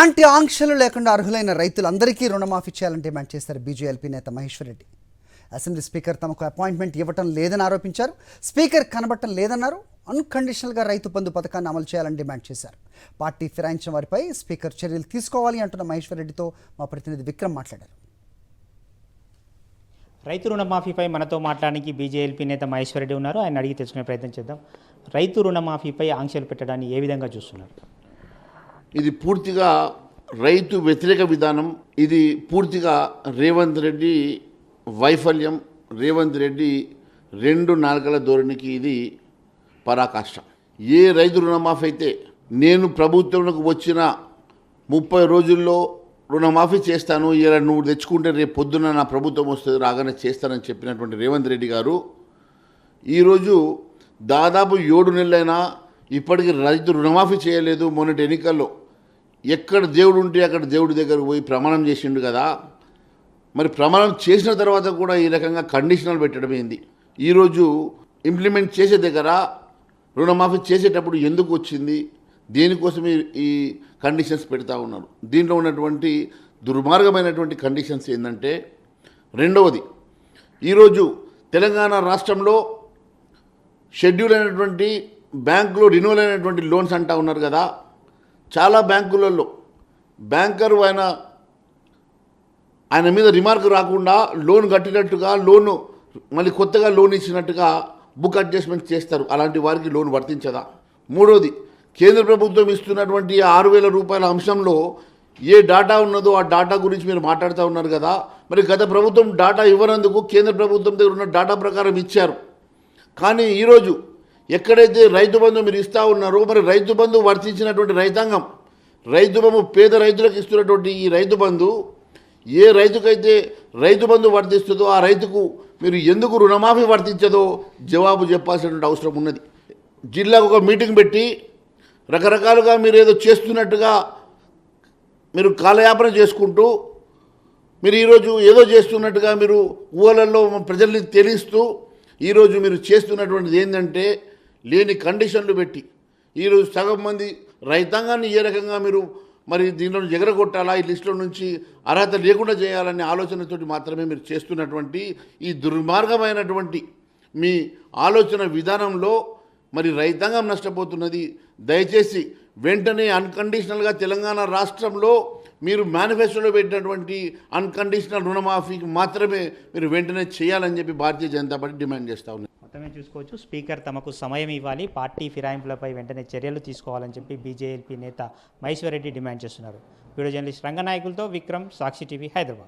ఎలాంటి ఆంక్షలు లేకుండా అర్హులైన రైతులందరికీ రుణమాఫీ చేయాలని డిమాండ్ చేశారు బీజేఎల్పీ నేత మహేశ్వర్ రెడ్డి. అసెంబ్లీ స్పీకర్ తమకు అపాయింట్మెంట్ ఇవ్వటం లేదని ఆరోపించారు. స్పీకర్ కనబడటం లేదన్నారు. అన్కండిషనల్గా రైతు బంధు పథకాన్ని అమలు చేయాలని డిమాండ్ చేశారు. పార్టీ ఫిరాయించిన వారిపై స్పీకర్ చర్యలు తీసుకోవాలి అంటున్న మహేశ్వర్ రెడ్డితో మా ప్రతినిధి విక్రమ్ మాట్లాడారు. రైతు రుణమాఫీపై మనతో మాట్లాడడానికి బీజేఎల్పీ నేత మహేశ్వర్ రెడ్డి ఉన్నారు. ఆయన అడిగి తెలుసుకునే ప్రయత్నం చేద్దాం. రైతు రుణమాఫీపై ఆంక్షలు పెట్టడాన్ని ఏ విధంగా చూస్తున్నారు? ఇది పూర్తిగా రైతు వ్యతిరేక విధానం. ఇది పూర్తిగా రేవంత్ రెడ్డి వైఫల్యం. రేవంత్ రెడ్డి రెండు నాలుకల ధోరణికి ఇది పరాకాష్ట. ఏ రైతు రుణమాఫీ అయితే నేను ప్రభుత్వంలోకి వచ్చిన 30 రోజుల్లో రుణమాఫీ చేస్తాను, ఇలా నువ్వు తెచ్చుకుంటే రేపు పొద్దున్న నా ప్రభుత్వం వస్తుంది రాగానే చేస్తానని చెప్పినటువంటి రేవంత్ రెడ్డి గారు ఈరోజు దాదాపు 7 నెలలైనా ఇప్పటికీ రైతు రుణమాఫీ చేయలేదు. మొన్నటి ఎన్నికల్లో ఎక్కడ దేవుడు ఉంటే అక్కడ దేవుడి దగ్గరకు పోయి ప్రమాణం చేసిండు కదా. మరి ప్రమాణం చేసిన తర్వాత కూడా ఈ రకంగా కండిషనల్ పెట్టడం ఏంది? ఈరోజు ఇంప్లిమెంట్ చేసే దగ్గర రుణమాఫీ చేసేటప్పుడు ఎందుకు వచ్చింది, దేనికోసం ఈ కండిషన్స్ పెడతా ఉన్నారు? దీంట్లో ఉన్నటువంటి దుర్మార్గమైనటువంటి కండిషన్స్ ఏంటంటే, రెండవది, ఈరోజు తెలంగాణ రాష్ట్రంలో షెడ్యూల్ అయినటువంటి బ్యాంకులో రిన్యూవల్ అయినటువంటి లోన్స్ అంటూ ఉన్నారు కదా. చాలా బ్యాంకులలో బ్యాంకరు ఆయన మీద రిమార్క్ రాకుండా లోన్ కట్టినట్టుగా లోను మళ్ళీ కొత్తగా లోన్ ఇచ్చినట్టుగా బుక్ అడ్జస్ట్మెంట్ చేస్తారు. అలాంటి వారికి లోన్ వర్తించదా? మూడోది, కేంద్ర ప్రభుత్వం ఇస్తున్నటువంటి 6,000 రూపాయల అంశంలో ఏ డాటా ఉన్నదో ఆ డాటా గురించి మీరు మాట్లాడుతూ ఉన్నారు కదా. మరి గత ప్రభుత్వం డాటా ఇవ్వనందుకు కేంద్ర ప్రభుత్వం దగ్గర ఉన్న డాటా ప్రకారం ఇచ్చారు. కానీ ఈరోజు ఎక్కడైతే రైతు బంధు మీరు ఇస్తూ ఉన్నారో, మరి రైతు బంధు వర్తించినటువంటి రైతాంగం, రైతు బంధు పేద రైతులకు ఇస్తున్నటువంటి ఈ రైతు బంధు, ఏ రైతుకైతే రైతు బంధు వర్తిస్తుందో ఆ రైతుకు మీరు ఎందుకు రుణమాఫీ వర్తించదో జవాబు చెప్పాల్సినటువంటి అవసరం ఉన్నది. జిల్లాకు ఒక మీటింగ్ పెట్టి రకరకాలుగా మీరు ఏదో చేస్తున్నట్టుగా మీరు కాలయాపన చేసుకుంటూ, మీరు ఈరోజు ఏదో చేస్తున్నట్టుగా మీరు ఊళ్ళల్లో ప్రజల్ని తెలిస్తూ ఈరోజు మీరు చేస్తున్నటువంటిది ఏంటంటే లేని కండిషన్లు పెట్టి ఈరోజు సగం మంది రైతాంగాన్ని ఏ రకంగా మీరు మరి దీనిలో ఎగరగొట్టాలా, ఈ లిస్టులో నుంచి అర్హత లేకుండా చేయాలనే ఆలోచనతోటి మాత్రమే మీరు చేస్తున్నటువంటి ఈ దుర్మార్గమైనటువంటి మీ ఆలోచన విధానంలో మరి రైతాంగం నష్టపోతున్నది. దయచేసి వెంటనే అన్కండిషనల్గా తెలంగాణ రాష్ట్రంలో మీరు మేనిఫెస్టోలో పెట్టినటువంటి అన్కండిషనల్ రుణమాఫీకి మాత్రమే మీరు వెంటనే చేయాలని చెప్పి భారతీయ జనతా పార్టీ డిమాండ్ చేస్తూ ఉంది. మొత్తమే చూసుకోవచ్చు, స్పీకర్ తమకు సమయం ఇవ్వాలి, పార్టీ ఫిరాయింపులపై వెంటనే చర్యలు తీసుకోవాలని చెప్పి బీజేఎల్పీ నేత మహేశ్వర్ రెడ్డి డిమాండ్ చేస్తున్నారు. వీడియో జర్నలిస్ట్ రంగనాయకులతో విక్రమ్, సాక్షి టీవీ, హైదరాబాద్.